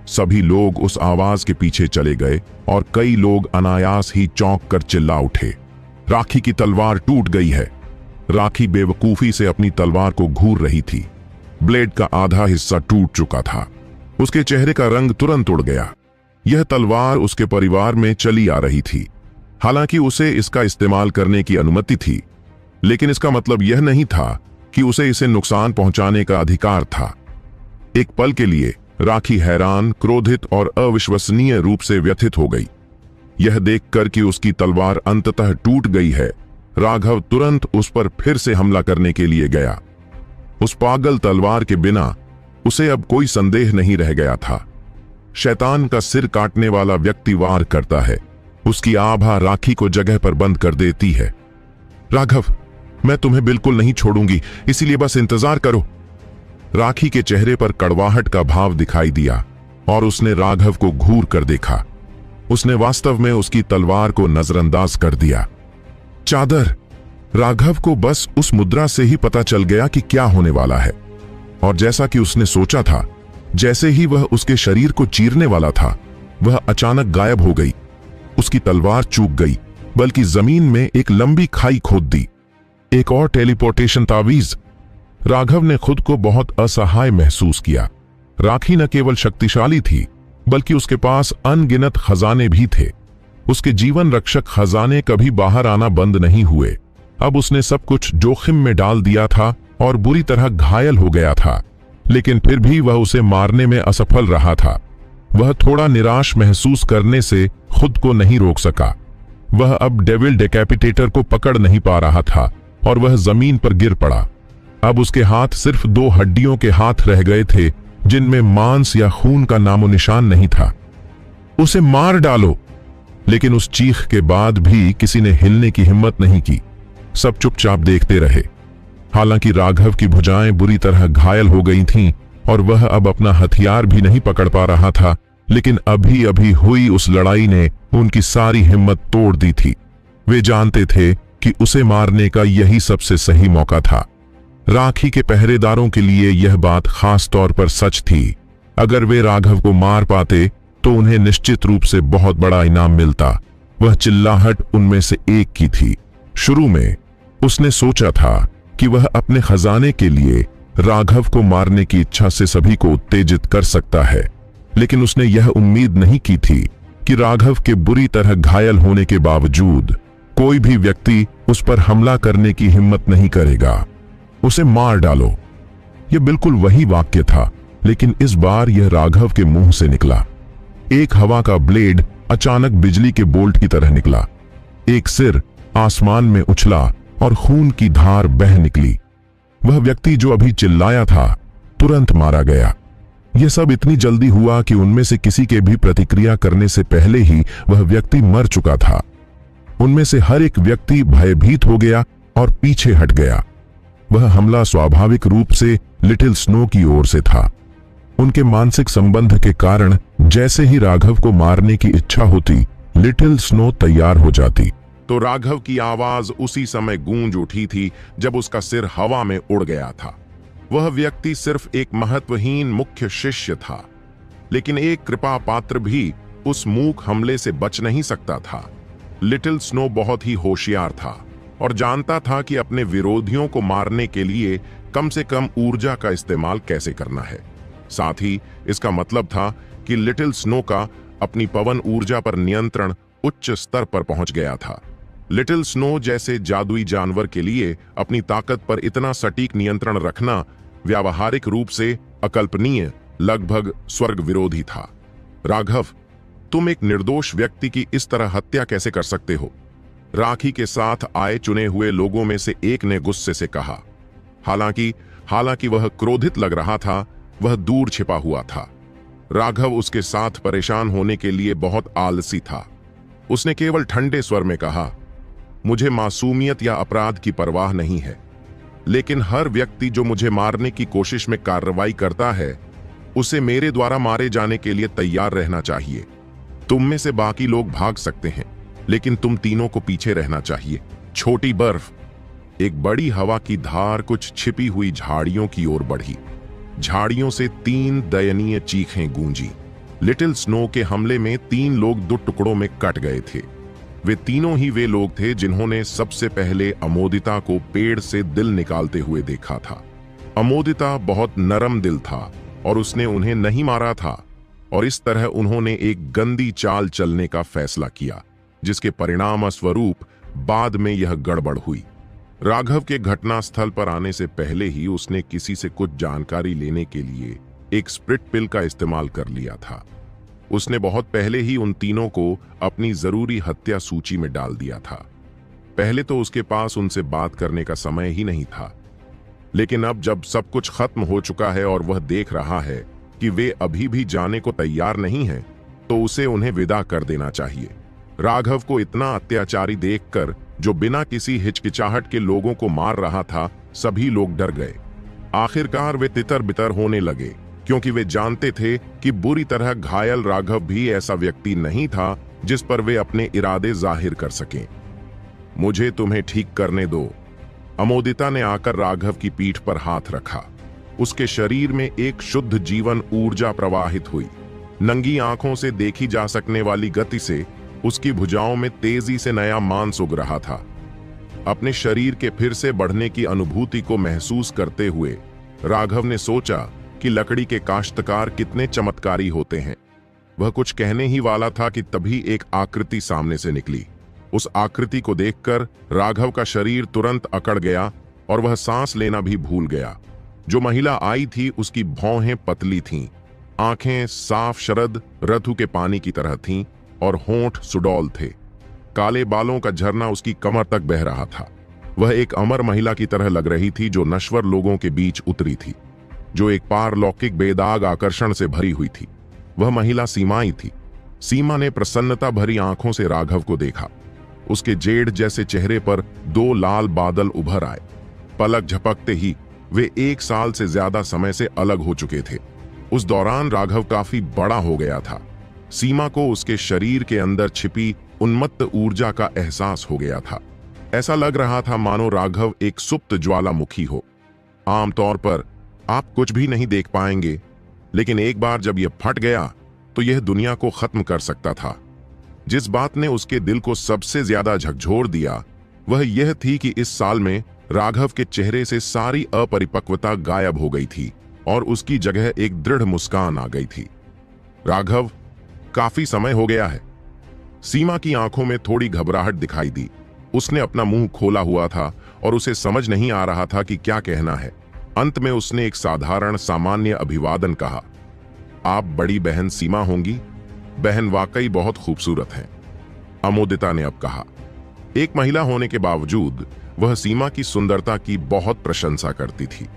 सभी लोग उस आवाज के पीछे चले गए और कई लोग अनायास ही चौंक कर चिल्ला उठे, राखी की तलवार टूट गई है। राखी बेवकूफी से अपनी तलवार को घूर रही थी। ब्लेड का आधा हिस्सा टूट चुका था। उसके चेहरे का रंग तुरंत उड़ गया। यह तलवार उसके परिवार में चली आ रही थी। हालांकि उसे इसका इस्तेमाल करने की अनुमति थी, लेकिन इसका मतलब यह नहीं था कि उसे इसे नुकसान पहुंचाने का अधिकार था। एक पल के लिए राखी हैरान, क्रोधित और अविश्वसनीय रूप से व्यथित हो गई। यह देखकर कि उसकी तलवार अंततः टूट गई है, राघव तुरंत उस पर फिर से हमला करने के लिए गया। उस पागल तलवार के बिना उसे अब कोई संदेह नहीं रह गया था। शैतान का सिर काटने वाला व्यक्ति वार करता है, उसकी आभा राखी को जगह पर बंद कर देती है। राघव, मैं तुम्हें बिल्कुल नहीं छोड़ूंगी, इसीलिए बस इंतजार करो। राखी के चेहरे पर कड़वाहट का भाव दिखाई दिया और उसने राघव को घूर कर देखा। उसने वास्तव में उसकी तलवार को नजरअंदाज कर दिया। चादर। राघव को बस उस मुद्रा से ही पता चल गया कि क्या होने वाला है, और जैसा कि उसने सोचा था, जैसे ही वह उसके शरीर को चीरने वाला था, वह अचानक गायब हो गई। उसकी तलवार चूक गई, बल्कि जमीन में एक लंबी खाई खोद दी। एक और टेलीपोर्टेशन तावीज। राघव ने खुद को बहुत असहाय महसूस किया। राखी न केवल शक्तिशाली थी, बल्कि उसके पास अनगिनत खजाने भी थे। उसके जीवन रक्षक खजाने कभी बाहर आना बंद नहीं हुए। अब उसने सब कुछ जोखिम में डाल दिया था और बुरी तरह घायल हो गया था, लेकिन फिर भी वह उसे मारने में असफल रहा था। वह थोड़ा निराश महसूस करने से खुद को नहीं रोक सका। वह अब डेविल डेकैपिटेटर को पकड़ नहीं पा रहा था और वह जमीन पर गिर पड़ा। अब उसके हाथ सिर्फ 2 हड्डियों के हाथ रह गए थे, जिनमें मांस या खून का नामो निशान नहीं था। उसे मार डालो। लेकिन उस चीख के बाद भी किसी ने हिलने की हिम्मत नहीं की। सब चुपचाप देखते रहे। हालांकि राघव की भुजाएं बुरी तरह घायल हो गई थीं और वह अब अपना हथियार भी नहीं पकड़ पा रहा था, लेकिन अभी अभी हुई उस लड़ाई ने उनकी सारी हिम्मत तोड़ दी थी। वे जानते थे कि उसे मारने का यही सबसे सही मौका था। राखी के पहरेदारों के लिए यह बात खास तौर पर सच थी। अगर वे राघव को मार पाते तो उन्हें निश्चित रूप से बहुत बड़ा इनाम मिलता। वह चिल्लाहट उनमें से एक की थी। शुरू में उसने सोचा था कि वह अपने खजाने के लिए राघव को मारने की इच्छा से सभी को उत्तेजित कर सकता है, लेकिन उसने यह उम्मीद नहीं की थी कि राघव के बुरी तरह घायल होने के बावजूद कोई भी व्यक्ति उस पर हमला करने की हिम्मत नहीं करेगा। उसे मार डालो, यह बिल्कुल वही वाक्य था, लेकिन इस बार यह राघव के मुंह से निकला। एक हवा का ब्लेड अचानक बिजली के बोल्ट की तरह निकला। एक सिर आसमान में उछला और खून की धार बह निकली। वह व्यक्ति जो अभी चिल्लाया था तुरंत मारा गया। यह सब इतनी जल्दी हुआ कि उनमें से किसी के भी प्रतिक्रिया करने से पहले ही वह व्यक्ति मर चुका था। उनमें से हर एक व्यक्ति भयभीत हो गया और पीछे हट गया। वह हमला स्वाभाविक रूप से लिटिल स्नो की ओर से था। उनके मानसिक संबंध के कारण जैसे ही राघव को मारने की इच्छा होती, लिटिल स्नो तैयार हो जाती। तो राघव की आवाज उसी समय गूंज उठी थी जब उसका सिर हवा में उड़ गया था। वह व्यक्ति सिर्फ एक महत्वहीन मुख्य शिष्य था, लेकिन एक कृपा पात्र भी उस मूक हमले से बच नहीं सकता था। लिटिल स्नो बहुत ही होशियार था और जानता था कि अपने विरोधियों को मारने के लिए कम से कम ऊर्जा का इस्तेमाल कैसे करना है। साथ ही इसका मतलब था कि लिटिल स्नो का अपनी पवन ऊर्जा पर नियंत्रण उच्च स्तर पर पहुंच गया था। लिटिल स्नो जैसे जादुई जानवर के लिए अपनी ताकत पर इतना सटीक नियंत्रण रखना व्यावहारिक रूप से अकल्पनीय, लगभग स्वर्ग विरोधी था। राघव, तुम एक निर्दोष व्यक्ति की इस तरह हत्या कैसे कर सकते हो? राखी के साथ आए चुने हुए लोगों में से एक ने गुस्से से कहा। हालांकि वह क्रोधित लग रहा था, वह दूर छिपा हुआ था। राघव उसके साथ परेशान होने के लिए बहुत आलसी था। उसने केवल ठंडे स्वर में कहा, मुझे मासूमियत या अपराध की परवाह नहीं है, लेकिन हर व्यक्ति जो मुझे मारने की कोशिश में कार्रवाई करता है, उसे मेरे द्वारा मारे जाने के लिए तैयार रहना चाहिए। तुम में से बाकी लोग भाग सकते हैं, लेकिन तुम तीनों को पीछे रहना चाहिए। छोटी बर्फ। एक बड़ी हवा की धार कुछ छिपी हुई झाड़ियों की ओर बढ़ी। झाड़ियों से 3 दयनीय चीखें गूंजी। लिटिल स्नो के हमले में 3 लोग 2 टुकड़ों में कट गए थे। वे तीनों ही वे लोग थे जिन्होंने सबसे पहले अमोदिता को पेड़ से दिल निकालते हुए देखा था। अमोदिता बहुत नरम दिल था और उसने उन्हें नहीं मारा था, और इस तरह उन्होंने एक गंदी चाल चलने का फैसला किया, जिसके परिणाम स्वरूप बाद में यह गड़बड़ हुई। राघव के घटनास्थल पर आने से पहले ही उसने किसी से कुछ जानकारी लेने के लिए एक स्प्रिट पिल का इस्तेमाल कर लिया था। उसने बहुत पहले ही उन तीनों को अपनी जरूरी हत्या सूची में डाल दिया था। पहले तो उसके पास उनसे बात करने का समय ही नहीं था, लेकिन अब जब सब कुछ खत्म हो चुका है और वह देख रहा है कि वे अभी भी जाने को तैयार नहीं हैं, तो उसे उन्हें विदा कर देना चाहिए। राघव को इतना अत्याचारी देखकर, जो बिना किसी हिचकिचाहट के लोगों को मार रहा था, सभी लोग डर गए। आखिरकार वे तितर बितर होने लगे, क्योंकि वे जानते थे कि बुरी तरह घायल राघव भी ऐसा व्यक्ति नहीं था जिस पर वे अपने इरादे जाहिर कर सकें। मुझे तुम्हें ठीक करने दो। अमोदिता ने आकर राघव की पीठ पर हाथ रखा। उसके शरीर में एक शुद्ध जीवन ऊर्जा प्रवाहित हुई। नंगी आंखों से देखी जा सकने वाली गति से उसकी भुजाओं में तेजी से नया मांस उग रहा था। अपने शरीर के फिर से बढ़ने की अनुभूति को महसूस करते हुए राघव ने सोचा कि लकड़ी के काश्तकार कितने चमत्कारी होते हैं। वह कुछ कहने ही वाला था कि तभी एक आकृति सामने से निकली। उस आकृति को देखकर राघव का शरीर तुरंत अकड़ गया और वह सांस लेना भी भूल गया। जो महिला आई थी उसकी भौहें पतली थीं, आंखें साफ शरद ऋतु के पानी की तरह थीं और होंठ सुडौल थे। काले बालों का झरना उसकी कमर तक बह रहा था। वह एक अमर महिला की तरह लग रही थी जो नश्वर लोगों के बीच उतरी थी, जो एक पारलौकिक बेदाग आकर्षण से भरी हुई थी। वह महिला सीमाई थी। सीमा ने प्रसन्नता भरी आंखों से राघव को देखा। उसके जेड जैसे चेहरे पर 2 लाल बादल उभर आए। पलक झपकते ही वे 1 साल से ज्यादा समय से अलग हो चुके थे। उस दौरान राघव काफी बड़ा हो गया था। सीमा को उसके शरीर के अंदर छिपी उन्मत्त ऊर्जा का एहसास हो गया था। ऐसा लग रहा था मानो राघव एक सुप्त ज्वालामुखी हो। आमतौर पर आप कुछ भी नहीं देख पाएंगे, लेकिन एक बार जब यह फट गया तो यह दुनिया को खत्म कर सकता था। जिस बात ने उसके दिल को सबसे ज्यादा झकझोर दिया वह यह थी कि इस साल में राघव के चेहरे से सारी अपरिपक्वता गायब हो गई थी और उसकी जगह एक दृढ़ मुस्कान आ गई थी। राघव, काफी समय हो गया है। सीमा की आंखों में थोड़ी घबराहट दिखाई दी। उसने अपना मुंह खोला हुआ था और उसे समझ नहीं आ रहा था कि क्या कहना है। अंत में उसने एक साधारण सामान्य अभिवादन कहा, आप बड़ी बहन सीमा होंगी? बहन वाकई बहुत खूबसूरत हैं, अमोदिता ने अब कहा। एक महिला होने के बावजूद वह सीमा की सुंदरता की बहुत प्रशंसा करती थी।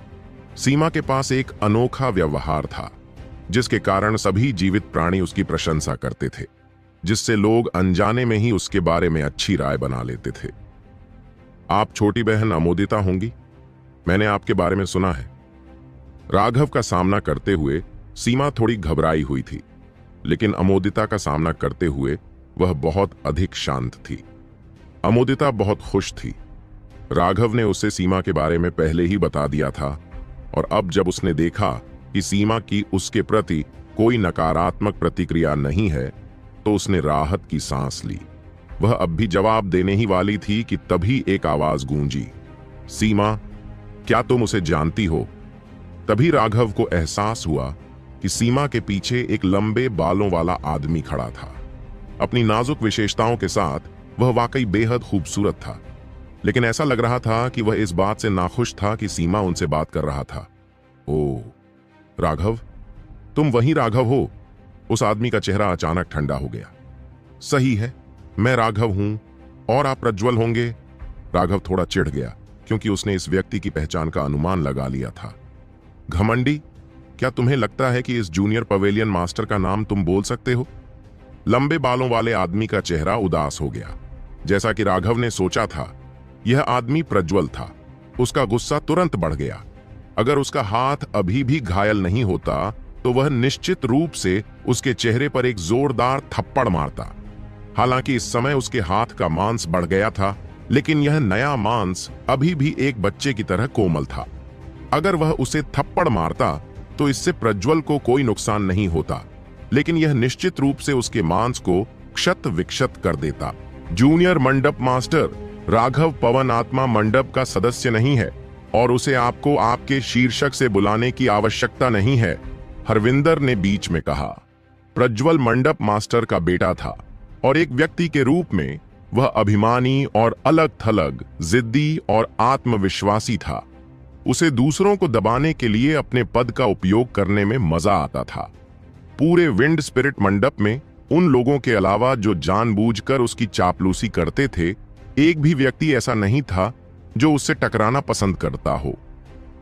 सीमा के पास एक अनोखा व्यवहार था जिसके कारण सभी जीवित प्राणी उसकी प्रशंसा करते थे, जिससे लोग अनजाने में ही उसके बारे में अच्छी राय बना लेते थे। आप छोटी बहन अमोदिता होंगी? मैंने आपके बारे में सुना है। राघव का सामना करते हुए सीमा थोड़ी घबराई हुई थी, लेकिन अमोदिता का सामना करते हुए वह बहुत अधिक शांत थी। अमोदिता बहुत खुश थी। राघव ने उसे सीमा के बारे में पहले ही बता दिया था और अब जब उसने देखा कि सीमा की उसके प्रति कोई नकारात्मक प्रतिक्रिया नहीं है तो उसने राहत की सांस ली। वह अब भी जवाब देने ही वाली थी कि तभी एक आवाज गूंजी, सीमा, क्या तुम उसे जानती हो? तभी राघव को एहसास हुआ कि सीमा के पीछे एक लंबे बालों वाला आदमी खड़ा था। अपनी नाजुक विशेषताओं के साथ वह वाकई बेहद खूबसूरत था, लेकिन ऐसा लग रहा था कि वह इस बात से नाखुश था कि सीमा उनसे बात कर रहा था। ओह राघव, तुम वही राघव हो? उस आदमी का चेहरा अचानक ठंडा हो गया। सही है, मैं राघव हूं। और आप प्रज्वल होंगे? राघव थोड़ा चिढ़ गया क्योंकि उसने इस व्यक्ति की पहचान का अनुमान लगा लिया था। घमंडी, क्या तुम्हें लगता है कि इस जूनियर पवेलियन मास्टर का नाम तुम बोल सकते हो? लंबे बालों वाले आदमी का चेहरा उदास हो गया। जैसा कि राघव ने सोचा था, यह आदमी प्रज्वल था। उसका गुस्सा तुरंत बढ़ गया। अगर उसका हाथ अभी भी घायल नहीं होता तो वह निश्चित रूप से उसके चेहरे पर एक जोरदार थप्पड़ मारता। हालांकि इस समय उसके हाथ का मांस बढ़ गया था, लेकिन यह नया मांस अभी भी एक बच्चे की तरह कोमल था। अगर वह उसे थप्पड़ मारता तो इससे प्रज्वल को कोई नुकसान नहीं होता, लेकिन यह निश्चित रूप से उसके मांस को क्षत विक्षत कर देता। जूनियर मंडप मास्टर राघव पवन आत्मा मंडप का सदस्य नहीं है और उसे आपको आपके शीर्षक से बुलाने की आवश्यकता नहीं है, हरविंदर ने बीच में कहा। प्रज्वल मंडप मास्टर का बेटा था और एक व्यक्ति के रूप में वह अभिमानी और अलग थलग, जिद्दी और आत्मविश्वासी था। उसे दूसरों को दबाने के लिए अपने पद का उपयोग करने में मजा आता था। पूरे विंड स्पिरिट मंडप में उन लोगों के अलावा जो जानबूझकर उसकी चापलूसी करते थे, एक भी व्यक्ति ऐसा नहीं था जो उससे टकराना पसंद करता हो।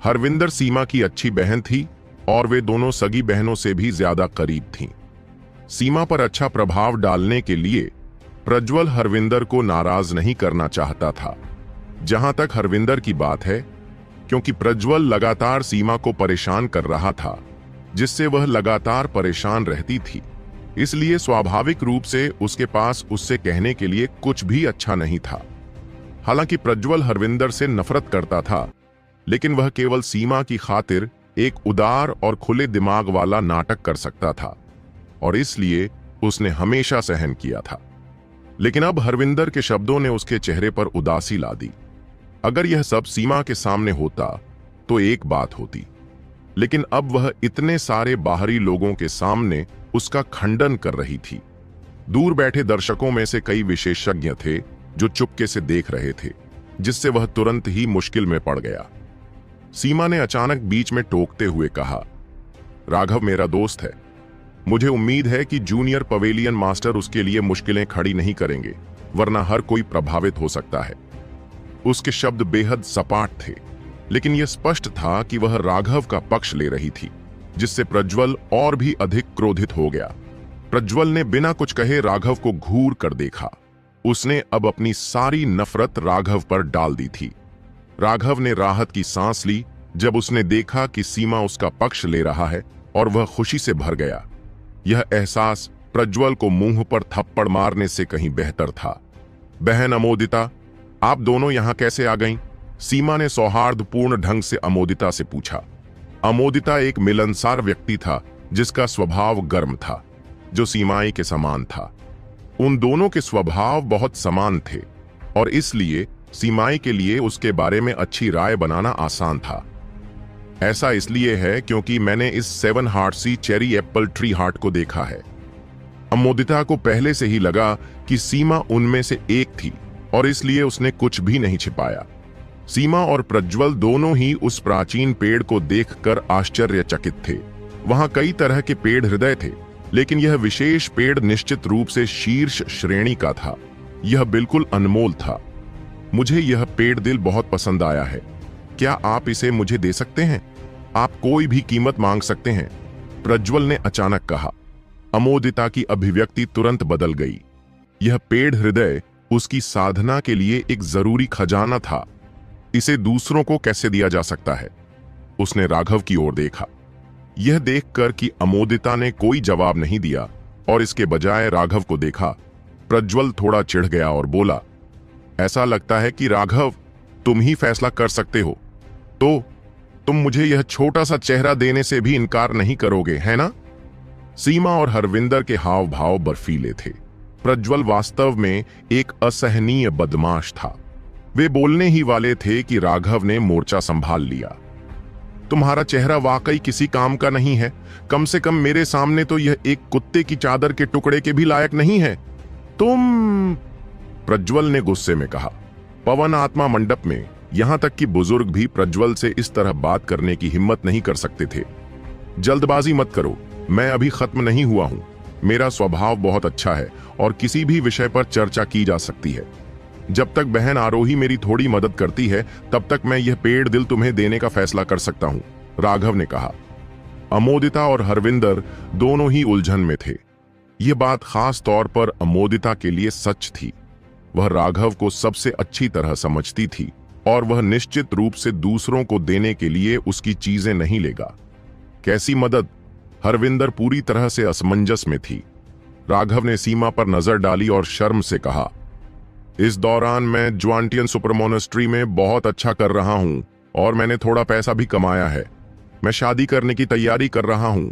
हरविंदर सीमा की अच्छी बहन थी और वे दोनों सगी बहनों से भी ज्यादा करीब थीं। सीमा पर अच्छा प्रभाव डालने के लिए प्रज्वल हरविंदर को नाराज नहीं करना चाहता था। जहां तक हरविंदर की बात है, क्योंकि प्रज्वल लगातार सीमा को परेशान कर रहा था, जिससे वह लगातार परेशान रहती थी, इसलिए स्वाभाविक रूप से उसके पास उससे कहने के लिए कुछ भी अच्छा नहीं था। हालांकि प्रज्वल हरविंदर से नफरत करता था, लेकिन वह केवल सीमा की खातिर एक उदार और खुले दिमाग वाला नाटक कर सकता था और इसलिए उसने हमेशा सहन किया था। लेकिन अब हरविंदर के शब्दों ने उसके चेहरे पर उदासी ला दी। अगर यह सब सीमा के सामने होता तो एक बात होती, लेकिन अब वह इतने सारे बाहरी लोगों के सामने उसका खंडन कर रही थी। दूर बैठे दर्शकों में से कई विशेषज्ञ थे जो चुपके से देख रहे थे, जिससे वह तुरंत ही मुश्किल में पड़ गया। सीमा ने अचानक बीच में टोकते हुए कहा, राघव मेरा दोस्त है। मुझे उम्मीद है कि जूनियर पवेलियन मास्टर उसके लिए मुश्किलें खड़ी नहीं करेंगे, वरना हर कोई प्रभावित हो सकता है। उसके शब्द बेहद सपाट थे, लेकिन यह स्पष्ट था कि वह राघव का पक्ष ले रही थी, जिससे प्रज्वल और भी अधिक क्रोधित हो गया। प्रज्वल ने बिना कुछ कहे राघव को घूर कर देखा। उसने अब अपनी सारी नफरत राघव पर डाल दी थी। राघव ने राहत की सांस ली जब उसने देखा कि सीमा उसका पक्ष ले रहा है, और वह खुशी से भर गया। यह एहसास प्रज्वल को मुंह पर थप्पड़ मारने से कहीं बेहतर था। बहन अमोदिता, आप दोनों यहां कैसे आ गईं? सीमा ने सौहार्दपूर्ण ढंग से अमोदिता से पूछा। अमोदिता एक मिलनसार व्यक्ति था जिसका स्वभाव गर्म था, जो सीमाई के समान था। उन दोनों के स्वभाव बहुत समान थे और इसलिए सीमाई के लिए उसके बारे में अच्छी राय बनाना आसान था। ऐसा इसलिए है क्योंकि मैंने इस 7 हार्टसी चेरी एप्पल ट्री हार्ट को देखा है। अमोदिता को पहले से ही लगा कि सीमा उनमें से एक थी और इसलिए उसने कुछ भी नहीं छिपाया। सीमा और प्रज्वल दोनों ही उस प्राचीन पेड़ को देखकर आश्चर्यचकित थे। वहां कई तरह के पेड़ हृदय थे, लेकिन यह विशेष पेड़ निश्चित रूप से शीर्ष श्रेणी का था। यह बिल्कुल अनमोल था। मुझे यह पेड़ दिल बहुत पसंद आया है। क्या आप इसे मुझे दे सकते हैं? आप कोई भी कीमत मांग सकते हैं, प्रज्वल ने अचानक कहा। अमोदिता की अभिव्यक्ति तुरंत बदल गई। यह पेड़ हृदय उसकी साधना के लिए एक जरूरी खजाना था। इसे दूसरों को कैसे दिया जा सकता है? उसने राघव की ओर देखा। यह देखकर कि अमोदिता ने कोई जवाब नहीं दिया और इसके बजाय राघव को देखा, प्रज्वल थोड़ा चिढ़ गया और बोला, ऐसा लगता है कि राघव तुम ही फैसला कर सकते हो, तो तुम मुझे यह छोटा सा चेहरा देने से भी इनकार नहीं करोगे, है ना? सीमा और हरविंदर के हाव भाव बर्फीले थे। प्रज्वल वास्तव में एक असहनीय बदमाश था। वे बोलने ही वाले थे कि राघव ने मोर्चा संभाल लिया। तुम्हारा चेहरा वाकई किसी काम का नहीं है। कम से कम मेरे सामने तो यह एक कुत्ते की चादर के टुकड़े के भी लायक नहीं है। तुम, प्रज्वल ने गुस्से में कहा। पवन आत्मा मंडप में यहां तक कि बुजुर्ग भी प्रज्वल से इस तरह बात करने की हिम्मत नहीं कर सकते थे। जल्दबाजी मत करो, मैं अभी खत्म नहीं हुआ हूं। मेरा स्वभाव बहुत अच्छा है और किसी भी विषय पर चर्चा की जा सकती है। जब तक बहन आरोही मेरी थोड़ी मदद करती है, तब तक मैं यह पेड़ दिल तुम्हें देने का फैसला कर सकता हूं, राघव ने कहा। अमोदिता और हरविंदर दोनों ही उलझन में थे। यह बात खास तौर पर अमोदिता के लिए सच थी। वह राघव को सबसे अच्छी तरह समझती थी और वह निश्चित रूप से दूसरों को देने के लिए उसकी चीजें नहीं लेगा। कैसी मदद? हरविंदर पूरी तरह से असमंजस में थी। राघव ने सीमा पर नजर डाली और शर्म से कहा, इस दौरान मैं ज्वांटियन सुपर मोनेस्ट्री में बहुत अच्छा कर रहा हूं और मैंने थोड़ा पैसा भी कमाया है। मैं शादी करने की तैयारी कर रहा हूं।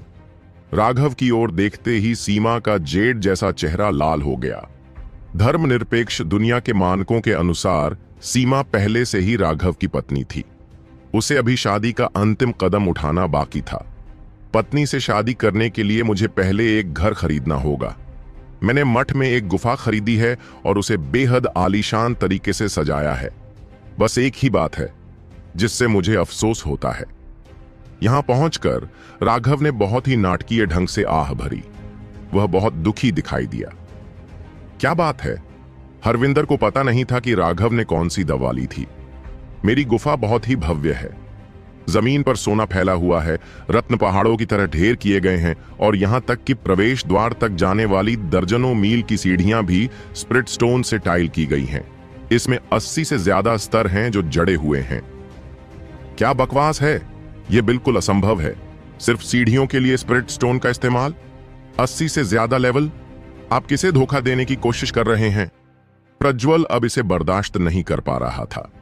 राघव की ओर देखते ही सीमा का जेड जैसा चेहरा लाल हो गया। धर्मनिरपेक्ष दुनिया के मानकों के अनुसार सीमा पहले से ही राघव की पत्नी थी। उसे अभी शादी का अंतिम कदम उठाना बाकी था। पत्नी से शादी करने के लिए मुझे पहले एक घर खरीदना होगा। मैंने मठ में एक गुफा खरीदी है और उसे बेहद आलीशान तरीके से सजाया है। बस एक ही बात है जिससे मुझे अफसोस होता है। यहां पहुंचकर राघव ने बहुत ही नाटकीय ढंग से आह भरी। वह बहुत दुखी दिखाई दिया। क्या बात है? हरविंदर को पता नहीं था कि राघव ने कौन सी दवा ली थी। मेरी गुफा बहुत ही भव्य है। जमीन पर सोना फैला हुआ है, रत्न पहाड़ों की तरह ढेर किए गए हैं और यहां तक कि प्रवेश द्वार तक जाने वाली दर्जनों मील की सीढ़ियां भी स्प्रिट स्टोन से टाइल की गई हैं। इसमें 80 से ज्यादा स्तर हैं जो जड़े हुए हैं। क्या बकवास है? यह बिल्कुल असंभव है। सिर्फ सीढ़ियों के लिए स्प्रिट स्टोन का इस्तेमाल? 80 से ज्यादा लेवल? आप किसे धोखा देने की कोशिश कर रहे हैं? प्रज्वल अब इसे बर्दाश्त नहीं कर पा रहा था।